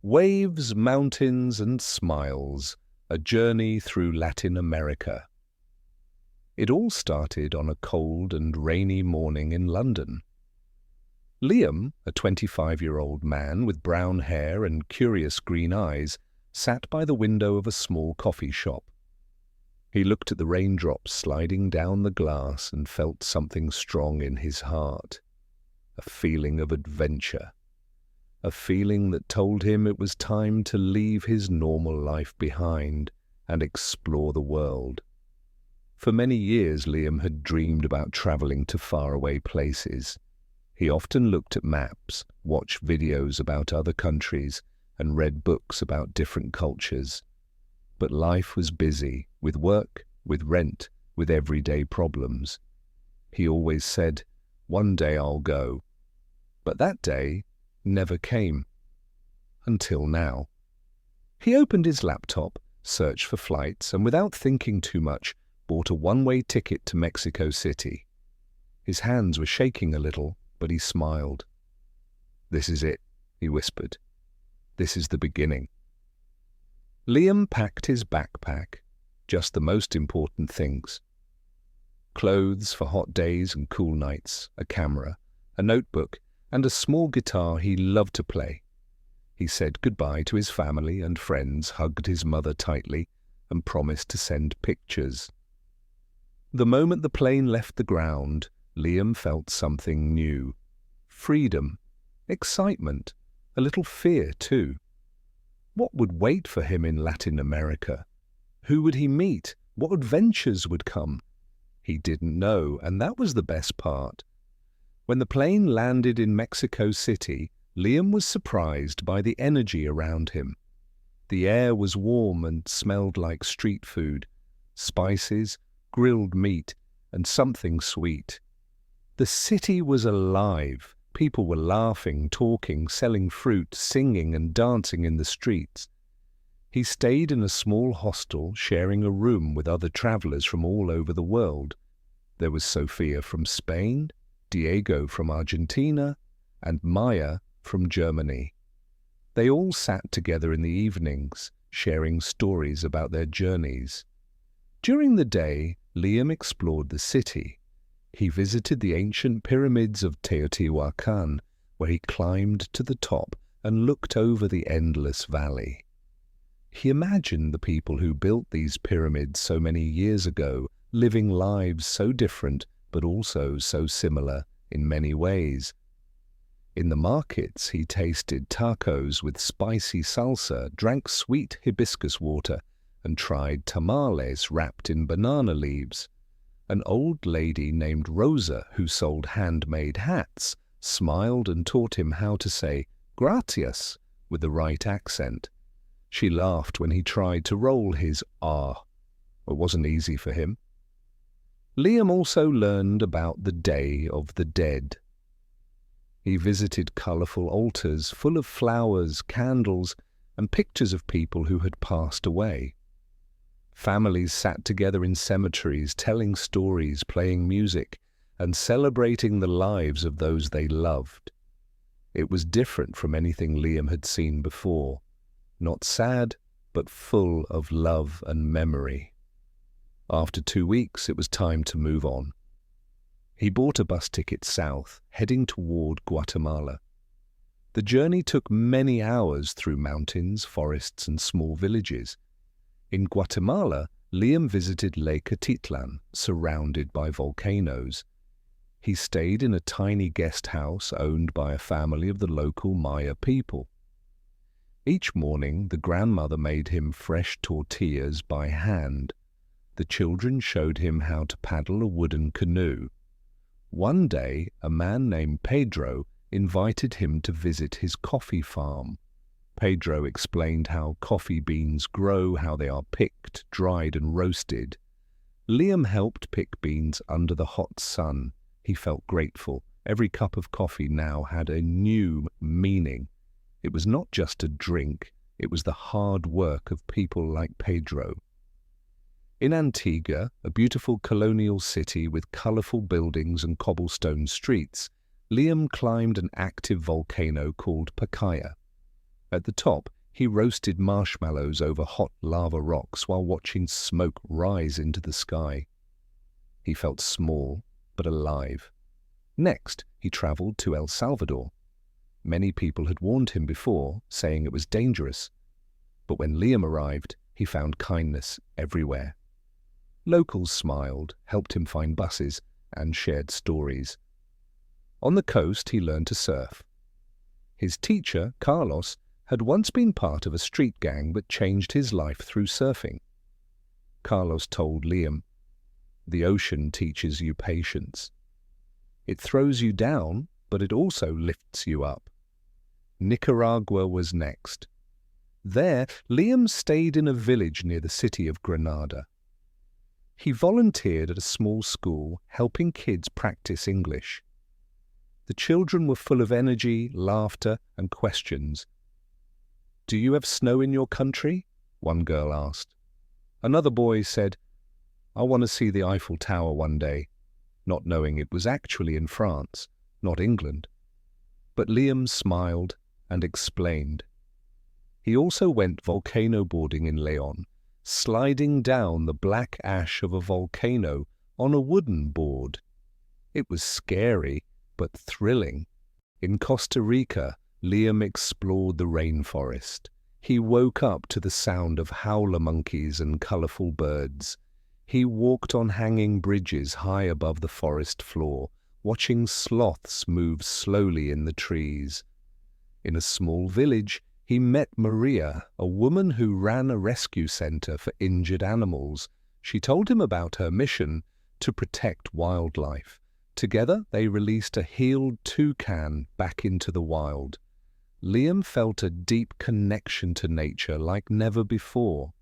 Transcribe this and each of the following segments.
Waves, mountains, and smiles, a journey through Latin America. It all started on a cold and rainy morning in London. Liam, a 25-year-old man with brown hair and curious green eyes, sat by the window of a small coffee shop. He looked at the raindrops sliding down the glass and felt something strong in his heart, a feeling of adventure. A feeling that told him it was time to leave his normal life behind and explore the world. For many years, Liam had dreamed about traveling to faraway places. He often looked at maps, watched videos about other countries, and read books about different cultures. But life was busy, with work, with rent, with everyday problems. He always said, "One day I'll go." But that day never came. Until now. He opened his laptop, searched for flights, and without thinking too much, bought a one-way ticket to Mexico City. His hands were shaking a little, but he smiled. "This is it," he whispered. "This is the beginning." Liam packed his backpack, just the most important things. Clothes for hot days and cool nights, a camera, a notebook, and a small guitar he loved to play. He said goodbye to his family and friends, hugged his mother tightly, and promised to send pictures. The moment the plane left the ground, Liam felt something new. Freedom, excitement, a little fear too. What would wait for him in Latin America? Who would he meet? What adventures would come? He didn't know, and that was the best part. When the plane landed in Mexico City, Liam was surprised by the energy around him. The air was warm and smelled like street food, spices, grilled meat, and something sweet. The city was alive. People were laughing, talking, selling fruit, singing and dancing in the streets. He stayed in a small hostel, sharing a room with other travelers from all over the world. There was Sofia from Spain, Diego from Argentina, and Maya from Germany. They all sat together in the evenings, sharing stories about their journeys. During the day, Liam explored the city. He visited the ancient pyramids of Teotihuacan, where he climbed to the top and looked over the endless valley. He imagined the people who built these pyramids so many years ago, living lives so different but also so similar in many ways. In the markets, he tasted tacos with spicy salsa, drank sweet hibiscus water, and tried tamales wrapped in banana leaves. An old lady named Rosa, who sold handmade hats, smiled and taught him how to say "gracias" with the right accent. She laughed when he tried to roll his R. It wasn't easy for him. Liam also learned about the Day of the Dead. He visited colorful altars full of flowers, candles, and pictures of people who had passed away. Families sat together in cemeteries, telling stories, playing music, and celebrating the lives of those they loved. It was different from anything Liam had seen before. Not sad, but full of love and memory. After 2 weeks, it was time to move on. He bought a bus ticket south, heading toward Guatemala. The journey took many hours through mountains, forests, and small villages. In Guatemala, Liam visited Lake Atitlan, surrounded by volcanoes. He stayed in a tiny guest house owned by a family of the local Maya people. Each morning, the grandmother made him fresh tortillas by hand. The children showed him how to paddle a wooden canoe. One day, a man named Pedro invited him to visit his coffee farm. Pedro explained how coffee beans grow, how they are picked, dried, and roasted. Liam helped pick beans under the hot sun. He felt grateful. Every cup of coffee now had a new meaning. It was not just a drink, it was the hard work of people like Pedro. In Antigua, a beautiful colonial city with colorful buildings and cobblestone streets, Liam climbed an active volcano called Pacaya. At the top, he roasted marshmallows over hot lava rocks while watching smoke rise into the sky. He felt small, but alive. Next, he traveled to El Salvador. Many people had warned him before, saying it was dangerous. But when Liam arrived, he found kindness everywhere. Locals smiled, helped him find buses, and shared stories. On the coast, he learned to surf. His teacher, Carlos, had once been part of a street gang but changed his life through surfing. Carlos told Liam, "The ocean teaches you patience. It throws you down, but it also lifts you up." Nicaragua was next. There, Liam stayed in a village near the city of Granada. He volunteered at a small school, helping kids practice English. The children were full of energy, laughter, and questions. "Do you have snow in your country?" one girl asked. Another boy said, "I want to see the Eiffel Tower one day," not knowing it was actually in France, not England. But Liam smiled and explained. He also went volcano boarding in Leon, sliding down the black ash of a volcano on a wooden board. It was scary, but thrilling. In Costa Rica, Liam explored the rainforest. He woke up to the sound of howler monkeys and colorful birds. He walked on hanging bridges high above the forest floor, watching sloths move slowly in the trees. In a small village, he met Maria, a woman who ran a rescue center for injured animals. She told him about her mission to protect wildlife. Together, they released a healed toucan back into the wild. Liam felt a deep connection to nature like never before.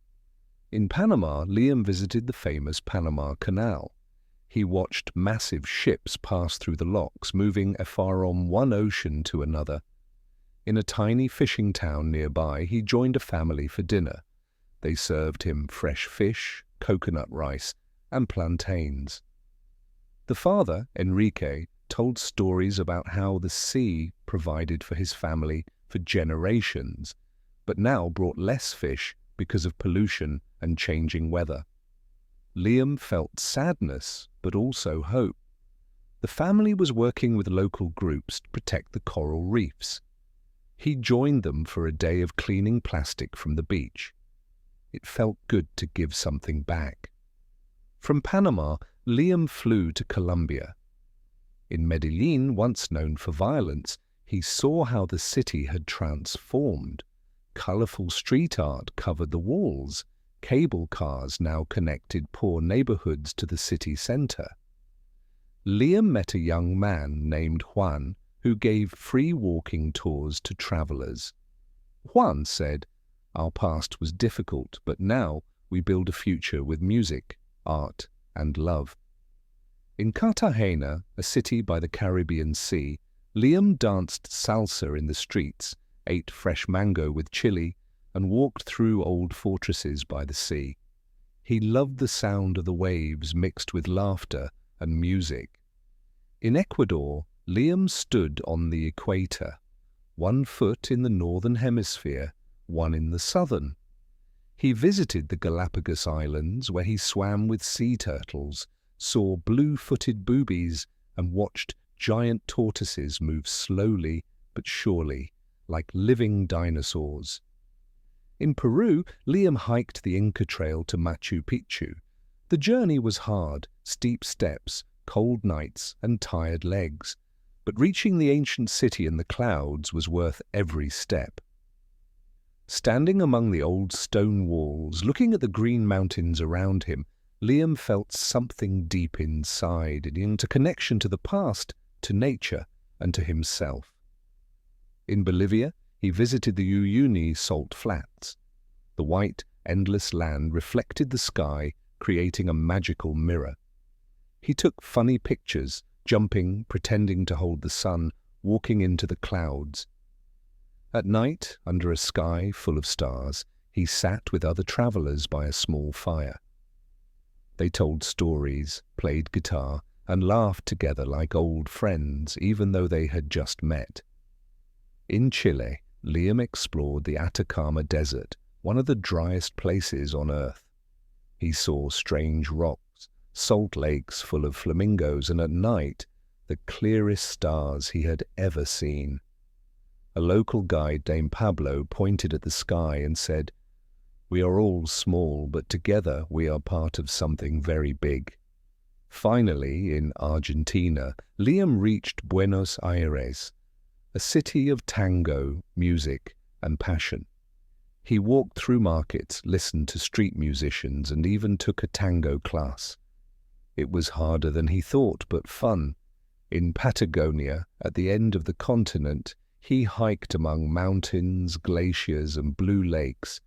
In Panama, Liam visited the famous Panama Canal. He watched massive ships pass through the locks, moving from one ocean to another. In a tiny fishing town nearby, he joined a family for dinner. They served him fresh fish, coconut rice, and plantains. The father, Enrique, told stories about how the sea provided for his family for generations, but now brought less fish because of pollution and changing weather. Liam felt sadness, but also hope. The family was working with local groups to protect the coral reefs. He joined them for a day of cleaning plastic from the beach. It felt good to give something back. From Panama, Liam flew to Colombia. In Medellin, once known for violence, he saw how the city had transformed. Colorful street art covered the walls. Cable cars now connected poor neighborhoods to the city center. Liam met a young man named Juan who gave free walking tours to travelers. Juan said, "Our past was difficult, but now we build a future with music, art, and love." In Cartagena, a city by the Caribbean Sea, Liam danced salsa in the streets, ate fresh mango with chili, and walked through old fortresses by the sea. He loved the sound of the waves mixed with laughter and music. In Ecuador, Liam stood on the equator, one foot in the northern hemisphere, one in the southern. He visited the Galapagos Islands, where he swam with sea turtles, saw blue-footed boobies, and watched giant tortoises move slowly but surely, like living dinosaurs. In Peru, Liam hiked the Inca Trail to Machu Picchu. The journey was hard, steep steps, cold nights, and tired legs. But reaching the ancient city in the clouds was worth every step. Standing among the old stone walls, looking at the green mountains around him, Liam felt something deep inside, into connection to the past, to nature, and to himself. In Bolivia, he visited the Uyuni salt flats. The white, endless land reflected the sky, creating a magical mirror. He took funny pictures, jumping, pretending to hold the sun, walking into the clouds. At night, under a sky full of stars, he sat with other travelers by a small fire. They told stories, played guitar, and laughed together like old friends, even though they had just met. In Chile, Liam explored the Atacama Desert, one of the driest places on Earth. He saw strange rocks, salt lakes full of flamingos, and at night, the clearest stars he had ever seen. A local guide named Pablo pointed at the sky and said, "We are all small, but together we are part of something very big." Finally, in Argentina, Liam reached Buenos Aires, a city of tango, music, and passion. He walked through markets, listened to street musicians, and even took a tango class. It was harder than he thought, but fun. In Patagonia, at the end of the continent, he hiked among mountains, glaciers, and blue lakes.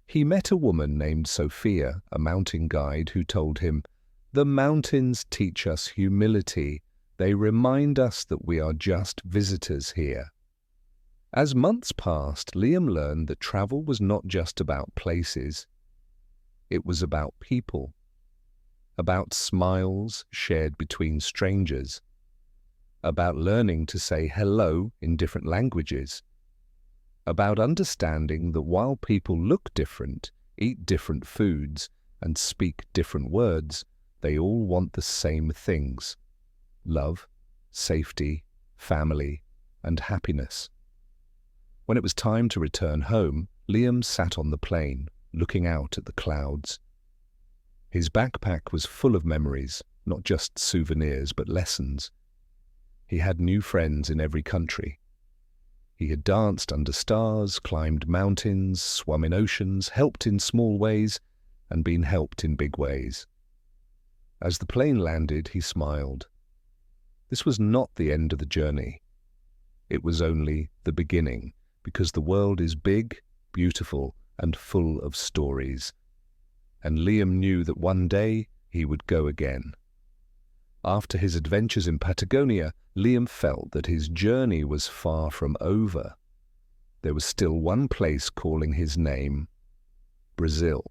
He met a woman named Sophia, a mountain guide, who told him, "The mountains teach us humility. They remind us that we are just visitors here." As months passed, Liam learned that travel was not just about places. It was about people, about smiles shared between strangers, about learning to say hello in different languages, about understanding that while people look different, eat different foods, and speak different words, they all want the same things: love, safety, family, and happiness. When it was time to return home, Liam sat on the plane, looking out at the clouds. His backpack was full of memories, not just souvenirs, but lessons. He had new friends in every country. He had danced under stars, climbed mountains, swum in oceans, helped in small ways, and been helped in big ways. As the plane landed, he smiled. This was not the end of the journey. It was only the beginning, because the world is big, beautiful, and full of stories. And Liam knew that one day he would go again. After his adventures in Patagonia, Liam felt that his journey was far from over. There was still one place calling his name: Brazil.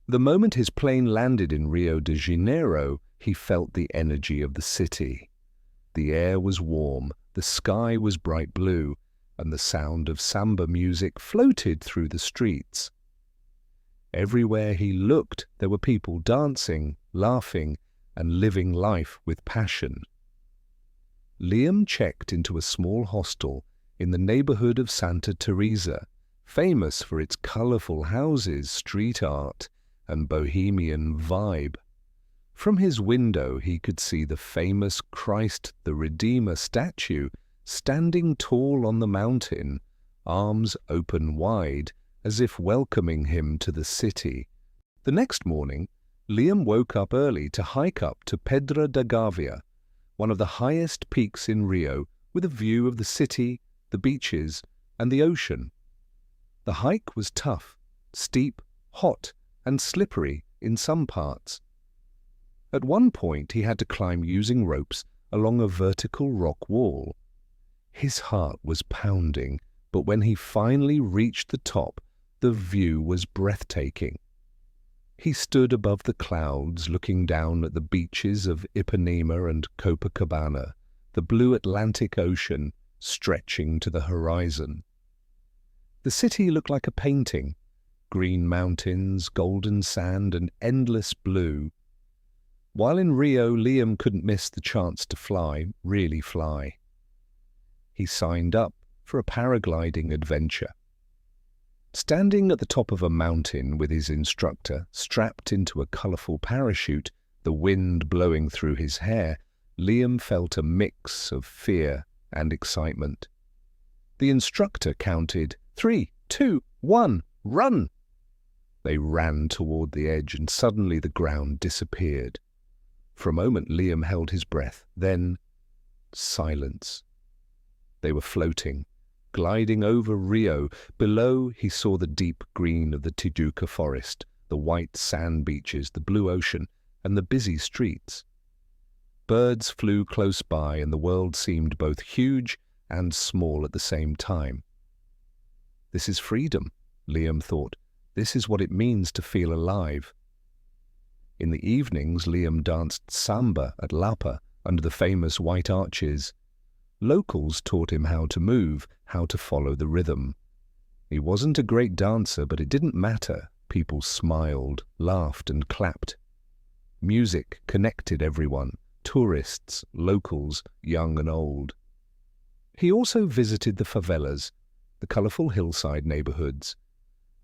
The moment his plane landed in Rio de Janeiro, he felt the energy of the city. The air was warm, the sky was bright blue, and the sound of samba music floated through the streets. Everywhere he looked, there were people dancing, laughing, and living life with passion. Liam checked into a small hostel in the neighborhood of Santa Teresa, famous for its colorful houses, street art, and bohemian vibe. From his window he could see the famous Christ the Redeemer statue standing tall on the mountain, arms open wide, as if welcoming him to the city. The next morning, Liam woke up early to hike up to Pedra da Gávea, one of the highest peaks in Rio, with a view of the city, the beaches, and the ocean. The hike was tough, steep, hot, and slippery in some parts. At one point he had to climb using ropes along a vertical rock wall. His heart was pounding, but when he finally reached the top, the view was breathtaking. He stood above the clouds, looking down at the beaches of Ipanema and Copacabana, the blue Atlantic Ocean stretching to the horizon. The city looked like a painting: green mountains, golden sand, and endless blue. While in Rio, Liam couldn't miss the chance to fly, really fly. He signed up for a paragliding adventure. Standing at the top of a mountain with his instructor, strapped into a colorful parachute, the wind blowing through his hair, Liam felt a mix of fear and excitement. The instructor counted 3, 2, 1, run! They ran toward the edge, and suddenly the ground disappeared. For a moment Liam held his breath, then silence. They were floating, gliding over Rio. Below he saw the deep green of the Tijuca forest, the white sand beaches, the blue ocean, and the busy streets. Birds flew close by, and the world seemed both huge and small at the same time. This is freedom, Liam thought. This is what it means to feel alive. In the evenings, Liam danced samba at Lapa under the famous white arches. Locals taught him how to move, how to follow the rhythm. He wasn't a great dancer, but it didn't matter. People smiled, laughed, and clapped. Music connected everyone, tourists, locals, young and old. He also visited the favelas, the colorful hillside neighborhoods.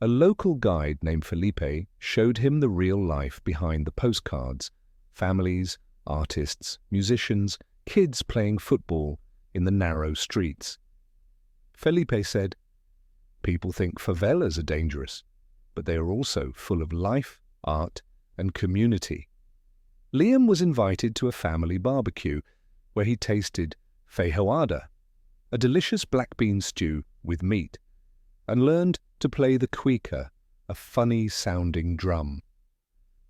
A local guide named Felipe showed him the real life behind the postcards: families, artists, musicians, kids playing football in the narrow streets. Felipe said, "People think favelas are dangerous, but they are also full of life, art, and community." Liam was invited to a family barbecue where he tasted feijoada, a delicious black bean stew with meat, and learned to play the cuica, a funny-sounding drum.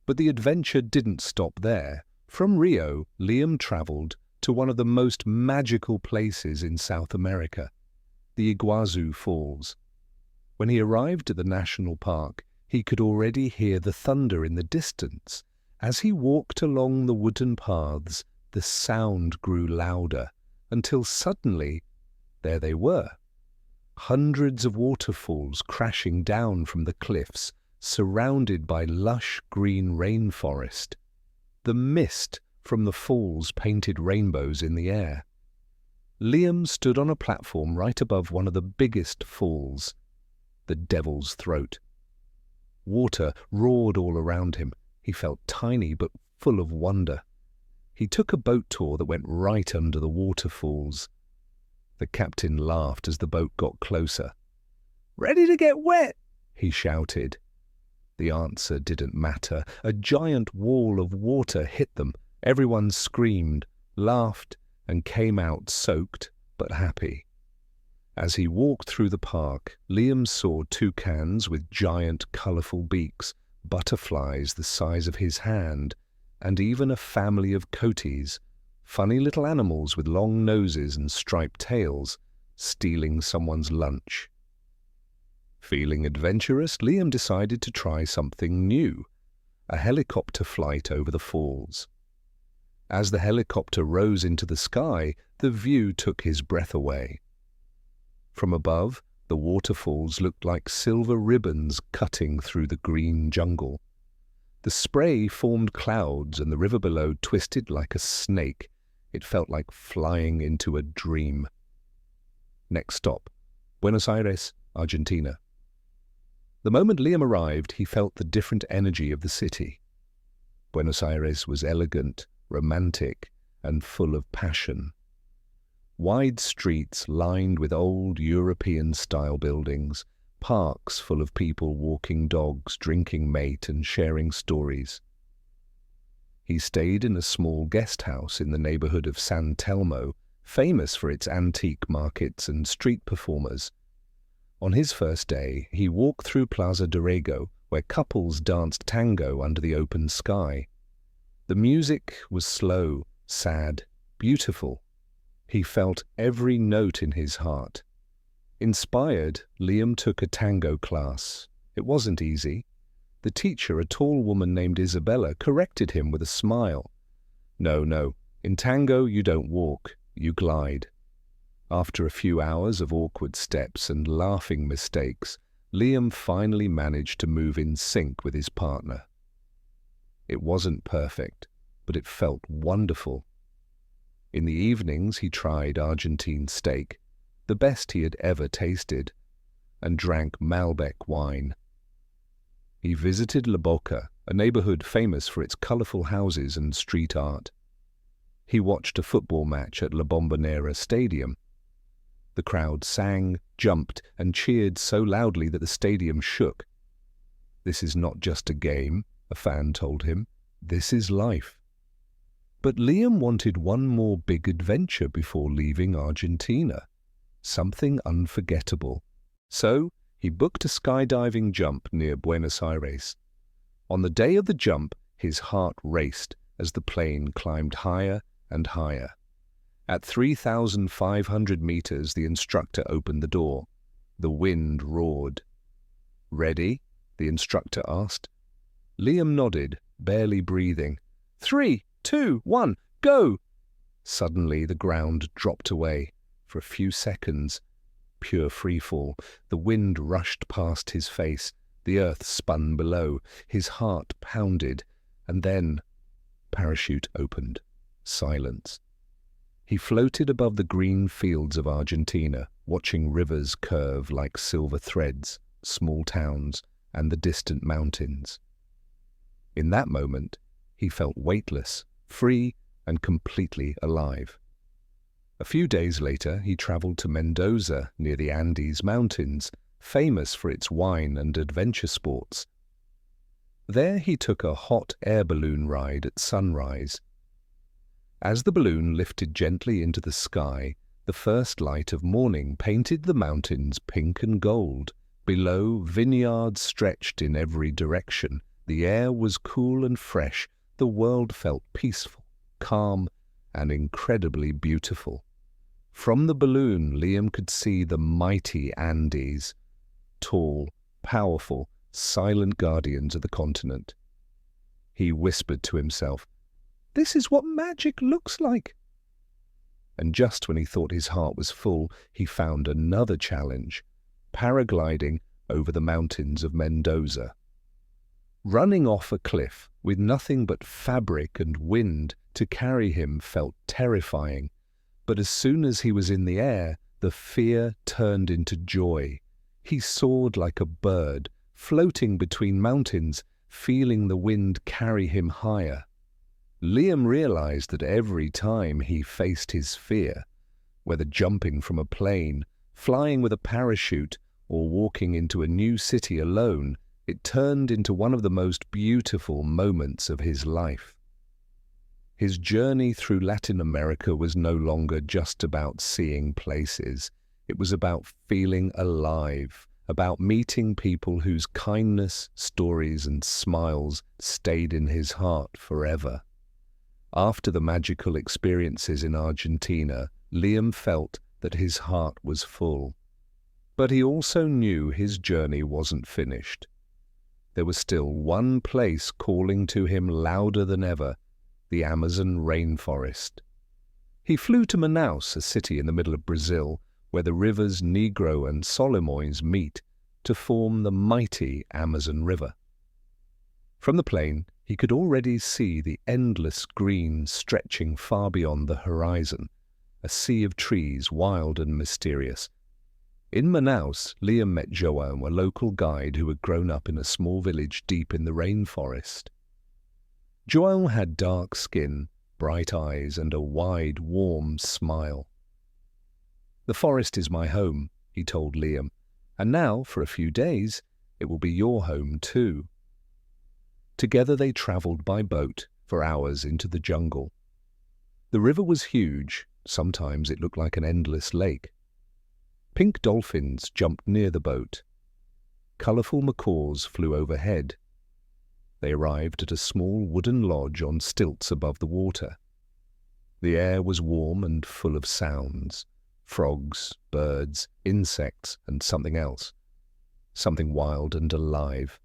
But the adventure didn't stop there. From Rio, Liam traveled to one of the most magical places in South America, the Iguazu Falls. When he arrived at the national park, he could already hear the thunder in the distance. As he walked along the wooden paths, the sound grew louder, until suddenly there they were. Hundreds of waterfalls crashing down from the cliffs, surrounded by lush green rainforest. The mist from the falls painted rainbows in the air. Liam stood on a platform right above one of the biggest falls, the Devil's Throat. Water roared all around him. He felt tiny but full of wonder. He took a boat tour that went right under the waterfalls. The captain laughed as the boat got closer. "Ready to get wet?" he shouted. The answer didn't matter. A giant wall of water hit them. Everyone screamed, laughed, and came out soaked but happy. As he walked through the park, Liam saw toucans with giant, colourful beaks, butterflies the size of his hand, and even a family of coatis, funny little animals with long noses and striped tails, stealing someone's lunch. Feeling adventurous, Liam decided to try something new, a helicopter flight over the falls. As the helicopter rose into the sky, the view took his breath away. From above, the waterfalls looked like silver ribbons cutting through the green jungle. The spray formed clouds and the river below twisted like a snake. It felt like flying into a dream. Next stop, Buenos Aires, Argentina. The moment Liam arrived, he felt the different energy of the city. Buenos Aires was elegant, romantic, and full of passion. Wide streets lined with old European-style buildings, parks full of people walking dogs, drinking mate, and sharing stories. He stayed in a small guest house in the neighborhood of San Telmo, famous for its antique markets and street performers. On his first day, he walked through Plaza Dorrego, where couples danced tango under the open sky. The music was slow, sad, beautiful. He felt every note in his heart. Inspired, Liam took a tango class. It wasn't easy. The teacher, a tall woman named Isabella, corrected him with a smile. No, in tango you don't walk, you glide. After a few hours of awkward steps and laughing mistakes, Liam finally managed to move in sync with his partner. It wasn't perfect, but it felt wonderful. In the evenings he tried Argentine steak, the best he had ever tasted, and drank Malbec wine. He visited La Boca, a neighborhood famous for its colorful houses and street art. He watched a football match at La Bombonera Stadium. The crowd sang, jumped, and cheered so loudly that the stadium shook. "This is not just a game," a fan told him. "This is life." But Liam wanted one more big adventure before leaving Argentina. Something unforgettable. So he booked a skydiving jump near Buenos Aires. On the day of the jump, his heart raced as the plane climbed higher and higher. At 3,500 meters, the instructor opened the door. The wind roared. "Ready?" the instructor asked. Liam nodded, barely breathing. 3, 2, 1, go! Suddenly the ground dropped away. For a few seconds, pure freefall. The wind rushed past his face, the earth spun below, his heart pounded, and then parachute opened. Silence. He floated above the green fields of Argentina, watching rivers curve like silver threads, small towns, and the distant mountains. In that moment, he felt weightless, free, and completely alive. A few days later, he traveled to Mendoza, near the Andes Mountains, famous for its wine and adventure sports. There he took a hot air balloon ride at sunrise. As the balloon lifted gently into the sky, the first light of morning painted the mountains pink and gold. Below, vineyards stretched in every direction. The air was cool and fresh. The world felt peaceful, calm, and incredibly beautiful. From the balloon, Liam could see the mighty Andes, tall, powerful, silent guardians of the continent. He whispered to himself, "This is what magic looks like." And just when he thought his heart was full, he found another challenge, paragliding over the mountains of Mendoza. Running off a cliff with nothing but fabric and wind to carry him felt terrifying, but as soon as he was in the air, the fear turned into joy. He soared like a bird, floating between mountains, feeling the wind carry him higher. Liam realized that every time he faced his fear, whether jumping from a plane, flying with a parachute, or walking into a new city alone, it turned into one of the most beautiful moments of his life. His journey through Latin America was no longer just about seeing places. It was about feeling alive, about meeting people whose kindness, stories, and smiles stayed in his heart forever. After the magical experiences in Argentina, Liam felt that his heart was full. But he also knew his journey wasn't finished. There was still one place calling to him louder than ever, the Amazon rainforest. He flew to Manaus, a city in the middle of Brazil, where the rivers Negro and Solimões meet to form the mighty Amazon River. From the plane, he could already see the endless green stretching far beyond the horizon, a sea of trees, wild and mysterious. In Manaus, Liam met João, a local guide who had grown up in a small village deep in the rainforest. João had dark skin, bright eyes, and a wide, warm smile. "The forest is my home," he told Liam, "and now, for a few days, it will be your home too." Together they travelled by boat for hours into the jungle. The river was huge. Sometimes it looked like an endless lake. Pink dolphins jumped near the boat. Colourful macaws flew overhead. They arrived at a small wooden lodge on stilts above the water. The air was warm and full of sounds. Frogs, birds, insects, and something else. Something wild and alive.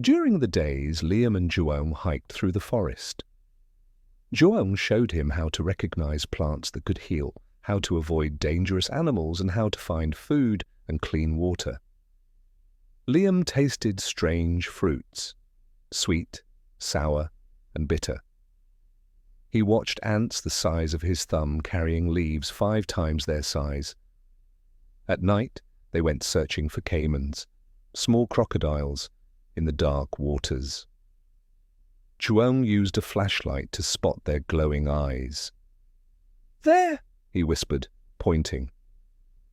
During the days, Liam and João hiked through the forest. João showed him how to recognize plants that could heal, how to avoid dangerous animals, and how to find food and clean water. Liam tasted strange fruits, sweet, sour, and bitter. He watched ants the size of his thumb carrying leaves 5 times their size. At night, they went searching for caimans, small crocodiles, in the dark waters. João used a flashlight to spot their glowing eyes. "There!" he whispered, pointing.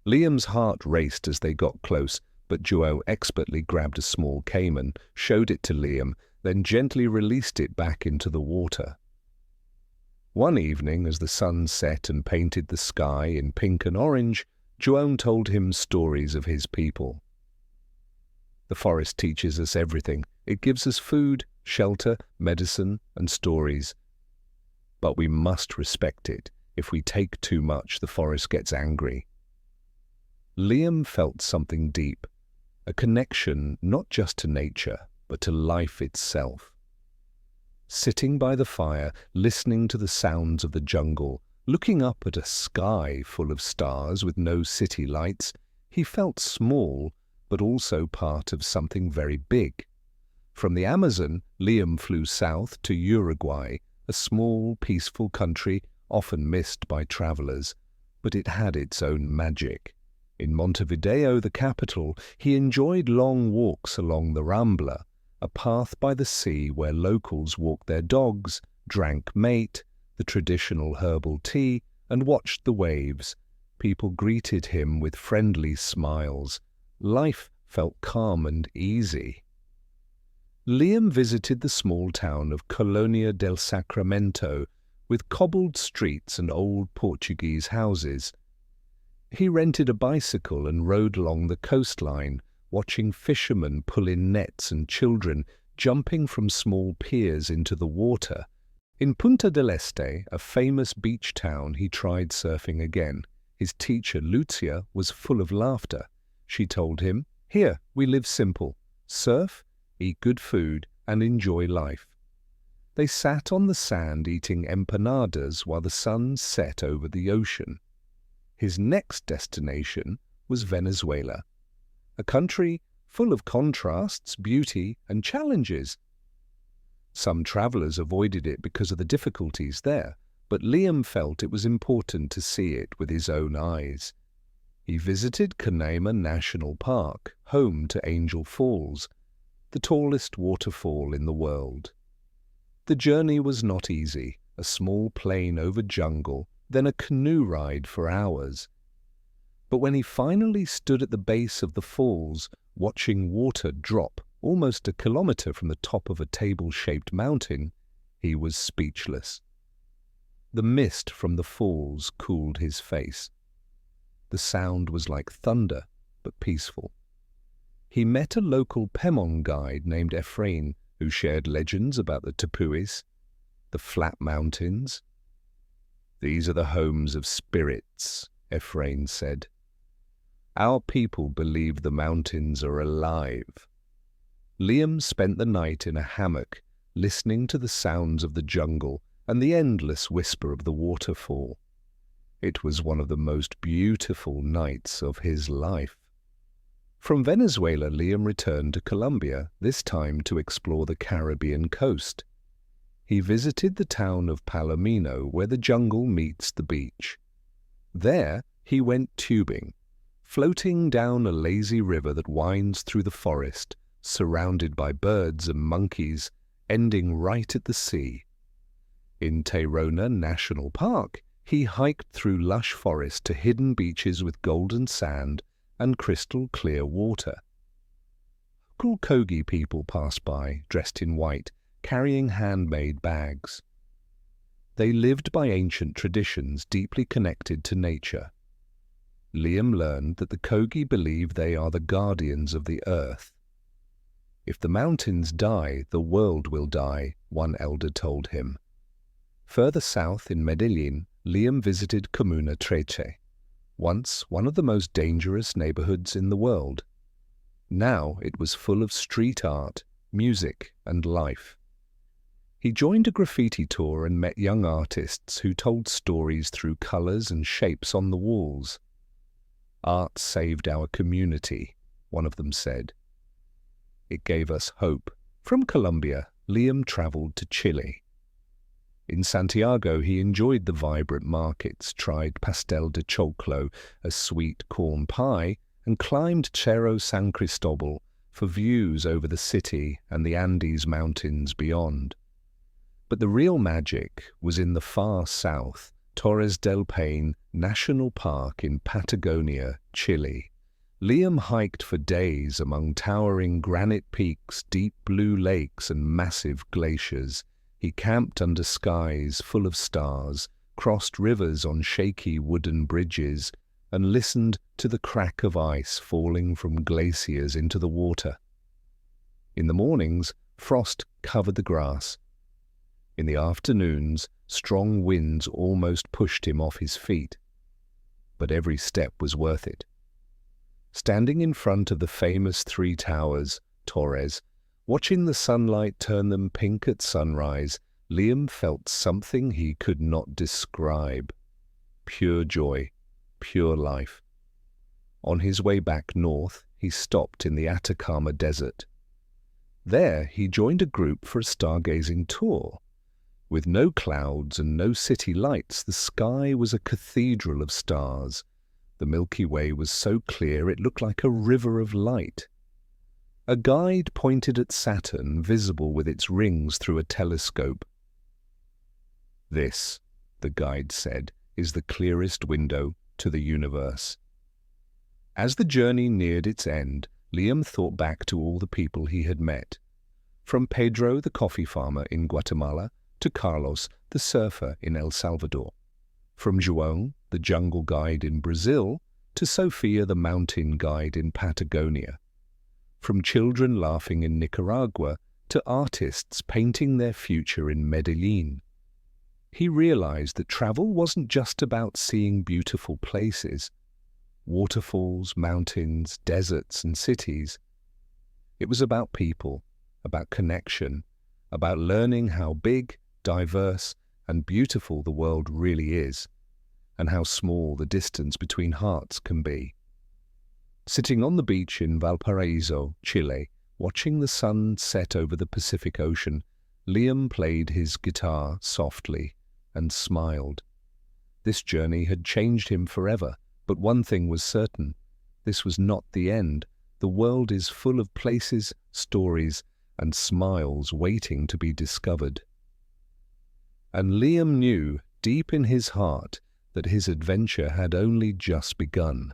Liam's heart raced as they got close, but João expertly grabbed a small caiman, showed it to Liam, then gently released it back into the water. One evening, as the sun set and painted the sky in pink and orange, João told him stories of his people. The forest teaches us everything. It gives us food, shelter, medicine, and stories. But we must respect it. If we take too much, the forest gets angry. Liam felt something deep, a connection not just to nature, but to life itself. Sitting by the fire, listening to the sounds of the jungle, Looking up at a sky full of stars with no city lights, he felt small, but also part of something very big. From the Amazon, Liam flew south to Uruguay, a small, peaceful country often missed by travelers, but it had its own magic. In Montevideo, the capital, he enjoyed long walks along the Rambla, a path by the sea where locals walked their dogs, drank mate, the traditional herbal tea, and watched the waves. People greeted him with friendly smiles. Life felt calm and easy. Liam visited the small town of Colonia del Sacramento, with cobbled streets and old Portuguese houses. He rented a bicycle and rode along the coastline, watching fishermen pull in nets and children jumping from small piers into the water. In Punta del Este, a famous beach town, he tried surfing again. His teacher, Lucia, was full of laughter. She told him, "Here, we live simple. Surf, eat good food, and enjoy life." They sat on the sand eating empanadas while the sun set over the ocean. His next destination was Venezuela, a country full of contrasts, beauty, and challenges. Some travelers avoided it because of the difficulties there, but Liam felt it was important to see it with his own eyes. He visited Canaima National Park, home to Angel Falls, the tallest waterfall in the world. The journey was not easy, a small plane over jungle, then a canoe ride for hours. But when he finally stood at the base of the falls, watching water drop almost a kilometer from the top of a table-shaped mountain, he was speechless. The mist from the falls cooled his face. The sound was like thunder, but peaceful. He met a local Pemon guide named Efrain, who shared legends about the Tepuis, the flat mountains. "These are the homes of spirits," Efrain said. "Our people believe the mountains are alive." Liam spent the night in a hammock, listening to the sounds of the jungle and the endless whisper of the waterfall. It was one of the most beautiful nights of his life. From Venezuela, Liam returned to Colombia, this time to explore the Caribbean coast. He visited the town of Palomino, where the jungle meets the beach. There, he went tubing, floating down a lazy river that winds through the forest, surrounded by birds and monkeys, ending right at the sea. In Tayrona National Park, he hiked through lush forest to hidden beaches with golden sand and crystal-clear water. Local Kogi people passed by, dressed in white, carrying handmade bags. They lived by ancient traditions deeply connected to nature. Liam learned that the Kogi believe they are the guardians of the earth. "If the mountains die, the world will die," one elder told him. Further south in Medellin, Liam visited Comuna Trece, once one of the most dangerous neighborhoods in the world. Now it was full of street art, music, and life. He joined a graffiti tour and met young artists who told stories through colors and shapes on the walls. "Art saved our community," one of them said. "It gave us hope." From Colombia, Liam traveled to Chile. In Santiago, he enjoyed the vibrant markets, tried pastel de choclo, a sweet corn pie, and climbed Cerro San Cristobal for views over the city and the Andes Mountains beyond. But the real magic was in the far south, Torres del Paine National Park in Patagonia, Chile. Liam hiked for days among towering granite peaks, deep blue lakes, and massive glaciers. He camped under skies full of stars, crossed rivers on shaky wooden bridges, and listened to the crack of ice falling from glaciers into the water. In the mornings, frost covered the grass. In the afternoons, strong winds almost pushed him off his feet. But every step was worth it. Standing in front of the famous three towers, Torres, watching the sunlight turn them pink at sunrise, Liam felt something he could not describe. pure joy, pure life. On his way back north, he stopped in the Atacama Desert. There, he joined a group for a stargazing tour. With no clouds and no city lights, the sky was a cathedral of stars. The Milky Way was so clear it looked like a river of light. A guide pointed at Saturn, visible with its rings through a telescope. "This," the guide said, "is the clearest window to the universe." As the journey neared its end, Liam thought back to all the people he had met. From Pedro, the coffee farmer in Guatemala, to Carlos, the surfer in El Salvador. From João, the jungle guide in Brazil, to Sofia, the mountain guide in Patagonia. From children laughing in Nicaragua to artists painting their future in Medellin. He realized that travel wasn't just about seeing beautiful places, waterfalls, mountains, deserts, and cities. It was about people, about connection, about learning how big, diverse, and beautiful the world really is, and how small the distance between hearts can be. Sitting on the beach in Valparaiso, Chile, watching the sun set over the Pacific Ocean, Liam played his guitar softly and smiled. This journey had changed him forever, but one thing was certain. This was not the end. The world is full of places, stories, and smiles waiting to be discovered. And Liam knew, deep in his heart, that his adventure had only just begun.